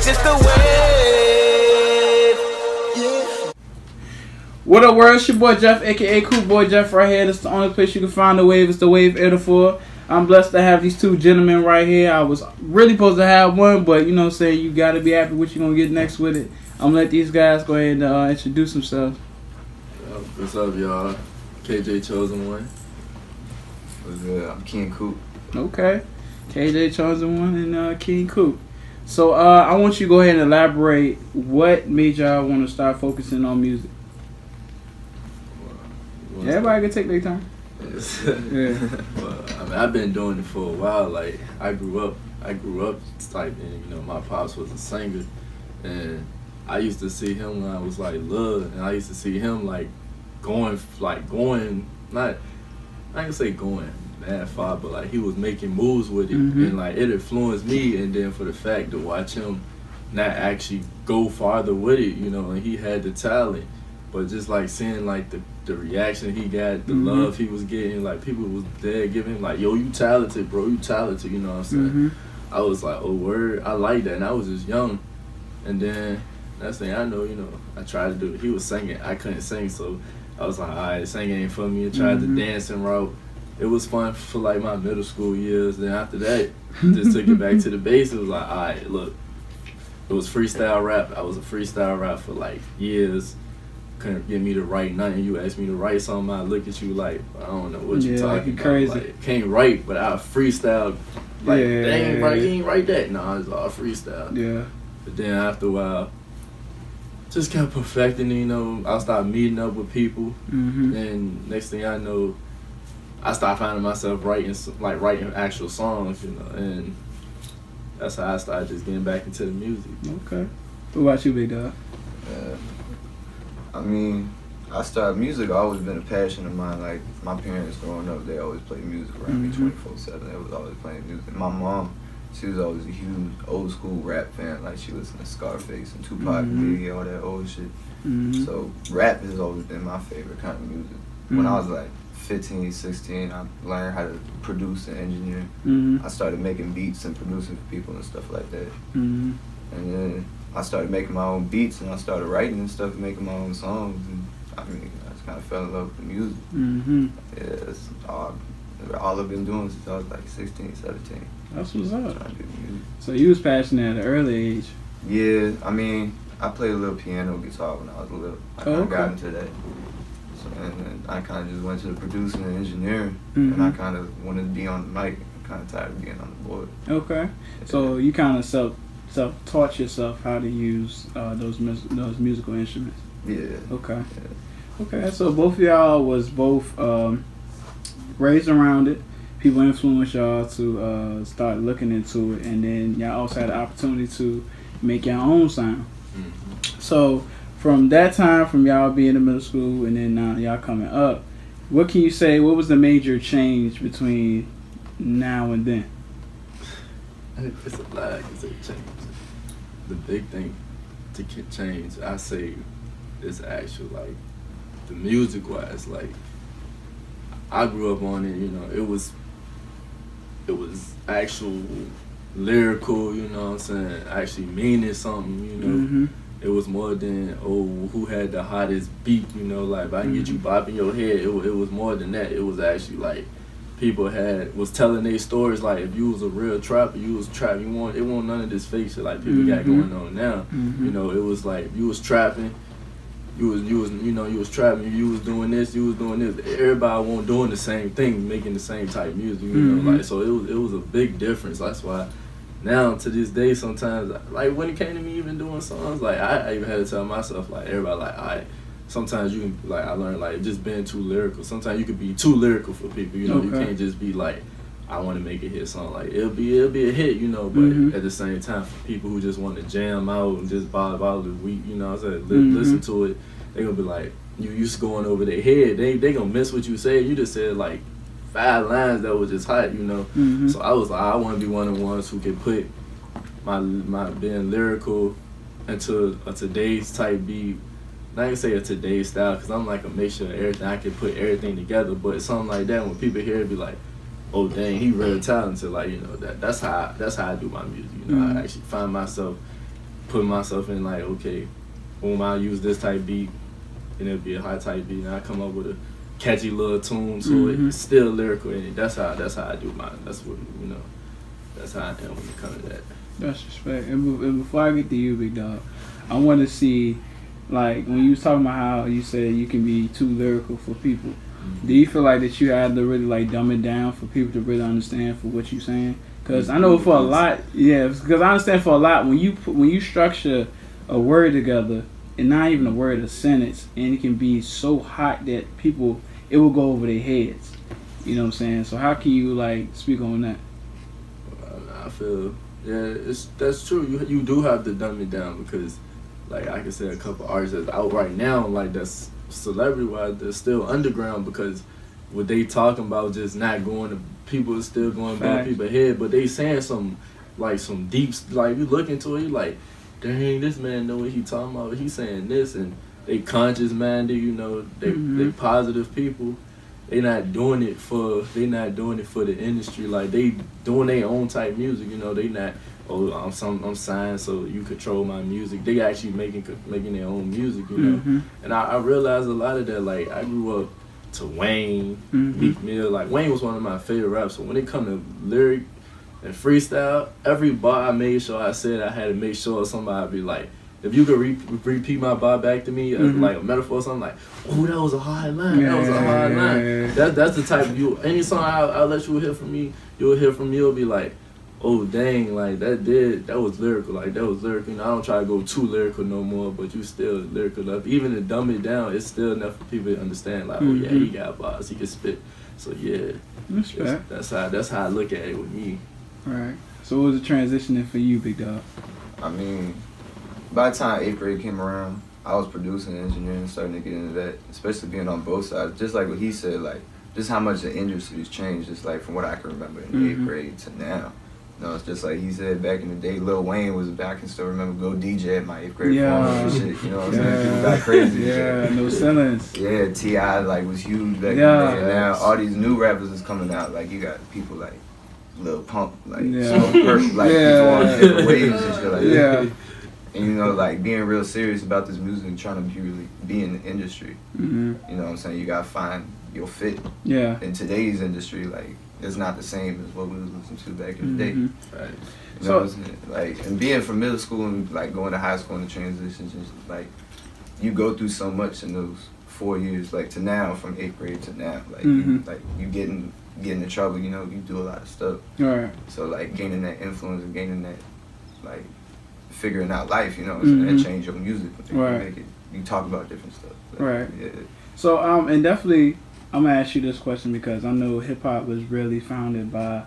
It's just the wave. What up, world? It's your boy Jeff, aka Coop Boy Jeff, right here. It's the only place you can find the wave. It's the Wave 84. I'm blessed to have these two gentlemen right here. I was really supposed to have one, but you know what I'm saying, you gotta be happy what you're gonna get next with it. I'm gonna let these guys go ahead and introduce themselves. What's up, y'all? KJ Chosen One. What's good? I'm King Coop. Okay. KJ Chosen One and King Coop. So I want you to go ahead and elaborate what made y'all want to start focusing on music. Everybody can take their time. Yeah. Well, I mean, I've been doing it for a while. Like, I grew up like, and, you know, my pops was a singer, and I used to see him when I was like little, and I used to see him like going, not, I ain't gonna say going that far, but like he was making moves with it, and like it influenced me. And then for the fact to watch him not actually go farther with it, you know, and he had the talent, but just like seeing like the reaction he got, the love he was getting, like people was there giving him like, yo, you talented, bro, you talented, you know what I'm saying? I was like, oh, word, I like that, and I was just young. And then next thing I know, you know, I tried to do it. He was singing, I couldn't sing, so I was like, all right, singing ain't for me. I tried the dancing route. It was fun for like my middle school years. Then after that, just took it back to the base. It was like, all right, look, it was freestyle rap. I was a freestyle rap for like years. Couldn't get me to write nothing. You asked me to write something, I look at you like, I don't know what you're talking about. Crazy. Like, can't write, but I freestyle. Like, they ain't right, you ain't write that. No, it's all freestyle. Yeah. But then after a while, just kept perfecting it, you know. I started meeting up with people, and next thing I know, I started finding myself writing actual songs, you know, and that's how I started just getting back into the music. Okay. What about you, big dog? I mean, I started music. Always been a passion of mine. Like my parents growing up, they always played music around me 24/7. They was always playing music. My mom, she was always a huge old school rap fan. Like she listened to Scarface and Tupac, Biggie, all that old shit. So rap has always been my favorite kind of music. When I was like 15, 16, I learned how to produce and engineer. I started making beats and producing for people and stuff like that. And then I started making my own beats and I started writing and stuff, making my own songs. And I mean, I just kind of fell in love with the music. Yeah, that's all I've been doing since I was like 16, 17. That's what's up. So you was passionate at an early age. Yeah, I mean, I played a little piano, guitar when I was little. I kind of got into that. So, and then I kind of just went to the producing and engineering, and I kind of wanted to be on the mic. I'm kind of tired of being on the board. Okay. Yeah. So you kind of self-taught yourself how to use those musical instruments. Yeah. Okay. Yeah. Okay. So both of y'all was raised around it. People influenced y'all to start looking into it, and then y'all also had the opportunity to make your own sound. So from that time, from y'all being in middle school and then now y'all coming up, what can you say, what was the major change between now and then? It's a lot I can say change. The big thing to change, I say, is actual, like, the music wise. Like, I grew up on it, you know, it was actual lyrical, you know what I'm saying, actually meaning something, you know. It was more than, oh, who had the hottest beat, you know, like, if I can get you bopping your head, it was more than that. It was actually, like, people was telling their stories, like, if you was a real trapper, you was trapping, it wasn't none of this fake shit like people got going on now. You know, it was like, you was trapping, you was trapping, you was doing this, you was doing this. Everybody wasn't doing the same thing, making the same type music, you know, like, so it was a big difference. That's why now to this day, sometimes, like, when it came to me even doing songs, like, I even had to tell myself, like, everybody, like, all right, sometimes you can, like, I learned, like, just being too lyrical. Sometimes you could be too lyrical for people, you know. You can't just be like, I want to make a hit song. Like, it'll be a hit, you know, but at the same time, for people who just want to jam out and just bother the week, you know what I'm saying, listen to it, they gonna be like, you just going over their head. They gonna miss what you said. You just said, like, 5 lines that was just hot, you know. So I was like, I want to be one of the ones who can put my being lyrical into a today's type beat. Not gonna say a today's style, because I'm like a mixture of everything. I can put everything together, but something like that, when people hear it, be like, oh dang, he real talented. Like, you know, that's how I do my music. You know, I actually find myself put myself in like, okay, boom, I'll use this type beat, and it'll be a high type beat, and I come up with a catchy little tune to it. It's still lyrical in it. That's how I do mine. That's what that's how I am when it comes to that. That's respect. And before I get to you, big dog, I want to see, like, when you was talking about how you said you can be too lyrical for people. Do you feel like that you had to really like dumb it down for people to really understand for what you're saying? Because I know for a lot, because I understand for a lot when you structure a word together and not even a word, a sentence, and it can be so hot that it will go over their heads. You know what I'm saying? So how can you like speak on that? I feel that's true. You do have to dumb it down because, like I can say, a couple artists that's out right now, like that's celebrity wise, they're still underground because what they talking about just not going to people is still going back people's head, but they saying some deep, like you look into it, you like, dang, this man know what he talking about. He saying this, and they conscious minded, they positive people. They not doing it for the industry. Like they doing their own type music. They not. Oh, I'm signed, so you control my music. They actually making their own music. And I realized a lot of that. Like I grew up to Wayne, Meek Mill. Like Wayne was one of my favorite raps. So when it come to lyric and freestyle, every bar I made sure I said I had to make sure somebody be like, if you could repeat my bar back to me as like a metaphor or something, like, oh, that was a hard line. That was a hard line. That's the type of any song I'll let you hear from me, you'll hear from me, it'll be like, oh dang, like that was lyrical. Like that was lyrical. I don't try to go too lyrical no more, but you still lyrical enough. Even to dumb it down, it's still enough for people to understand, like, oh yeah, he got bars, he can spit. So yeah. That's how I look at it with me. Alright. So what was the transitioning for you, big dog? I mean, by the time 8th grade came around, I was producing and engineering, starting to get into that, especially being on both sides. Just like what he said, like, just how much the industry's changed, just like from what I can remember in 8th grade to now. It's just like he said back in the day, Lil Wayne was back. I can still remember go DJ at my 8th grade forum and shit. You know what I'm saying? People got crazy. No ceilings. Yeah, T.I. like was huge back in the day. And now all these new rappers is coming out. Like you got people like Lil Pump, like so perfect, like people on different waves and shit like that. And like being real serious about this music and trying to really be in the industry. You know what I'm saying? You gotta find your fit. In today's industry, like it's not the same as what we was listening to back in the day. Right. You know what I'm saying? Like, and being from middle school and like going to high school and the transitions, like you go through so much in those 4 years, like to now, from 8th grade to now, like you getting in trouble. You do a lot of stuff. Right. So like gaining that influence and gaining that like figuring out life, that change your music. You talk about different stuff. Like, So and definitely I'm gonna ask you this question because I know hip hop was really founded by,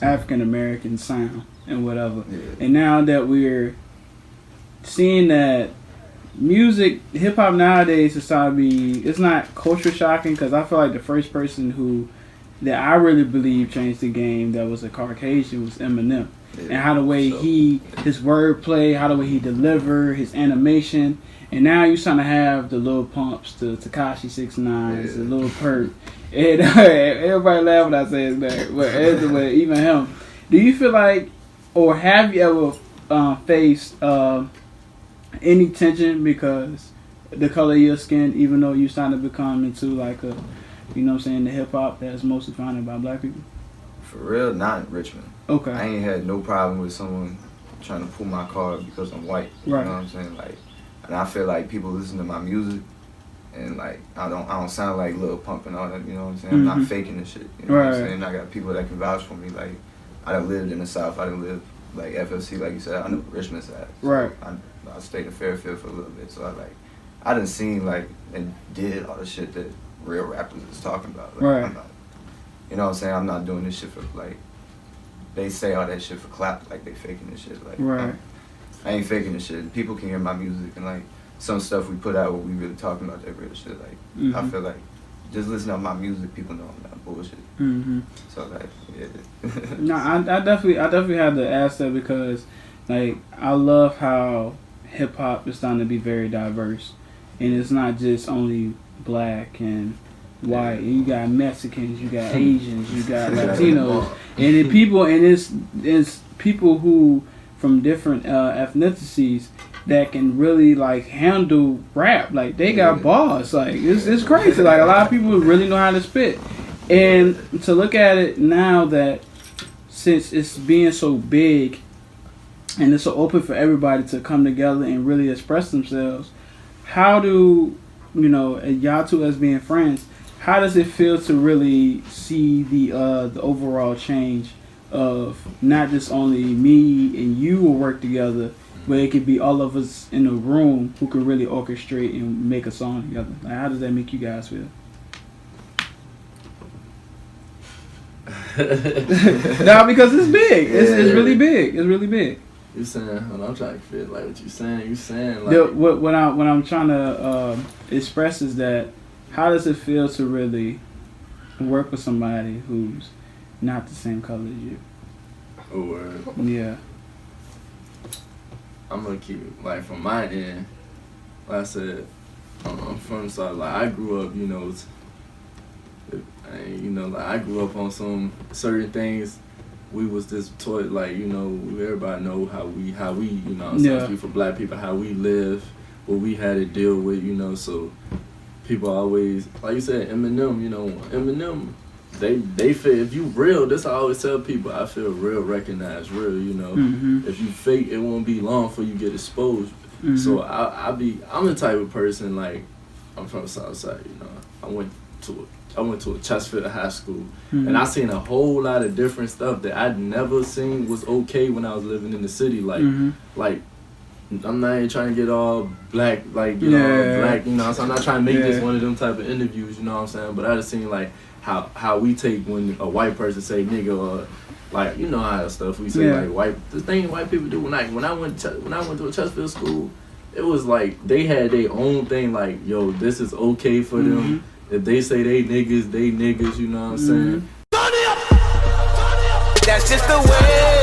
African American sound and whatever. And now that we're seeing that music, hip hop nowadays is starting to be, it's not culture shocking because I feel like the first person that I really believe changed the game that was a Caucasian was Eminem. And how the way his wordplay, how the way he delivered, his animation. And now you're starting to have the Lil Pumps, the Tekashi 6ix9ines, the Lil Perk. And everybody laugh when I say his name. But anyway, even him. Do you feel like, or have you ever faced any tension because the color of your skin, even though you're starting to become into like a, the hip hop that's mostly founded by black people? For real, not in Richmond. Okay. I ain't had no problem with someone trying to pull my card because I'm white. You know what I'm saying? Like, and I feel like people listen to my music and like I don't sound like Lil Pump and all that, you know what I'm saying? I'm not faking this shit. You know what I'm saying? I got people that can vouch for me. Like I done lived in the South, I done lived like FFC, like you said, I know Richmond side. So I stayed in Fairfield for a little bit. So I done seen like and did all the shit that real rappers is talking about. Like, I'm not, you know what I'm saying? I'm not doing this shit for like they say all that shit for clap, like they faking this shit. Like I ain't faking this shit. People can hear my music and like some stuff we put out where we really talking about that real shit. Like I feel like just listen to my music, people know I'm not bullshit. So like No, I definitely had to ask that because like I love how hip hop is starting to be very diverse, and it's not just only black and white. You got Mexicans, you got Asians, you got Latinos, and it's people who from different ethnicities that can really like handle rap. Like they got bars. Like it's crazy. Like a lot of people really know how to spit. And to look at it now that since it's being so big and it's so open for everybody to come together and really express themselves, how do y'all two as being friends? How does it feel to really see the overall change of not just only me and you will work together, but it could be all of us in a room who can really orchestrate and make a song together? Like, how does that make you guys feel? Nah, because it's big. It's really big. It's really big. You saying? I'm trying to feel like what you saying. You saying like what I'm trying to express is that how does it feel to really work with somebody who's not the same color as you? Or Yeah. I'm gonna keep it, like from my end. Like I said, I'm from South. Like I grew up, like I grew up on some certain things. We was this toy, like everybody know how we especially for black people, how we live, what we had to deal with, So people always, like you said, Eminem. They feel if you real. This I always tell people. I feel real, recognize real. If you fake, it won't be long before you get exposed. So I'm the type of person, like I'm from the South Side. I went to a Chesterfield high school, and I seen a whole lot of different stuff that I'd never seen was okay when I was living in the city. Like I'm not even trying to get all black, like all black. So I'm not trying to make this one of them type of interviews. You know what I'm saying? But I just seen like how we take when a white person say nigga or like how stuff we say like the thing white people do when I went to a Chesterfield school, it was like they had their own thing like this is okay for them. If they say they niggas, you know what I'm saying? That's just the way.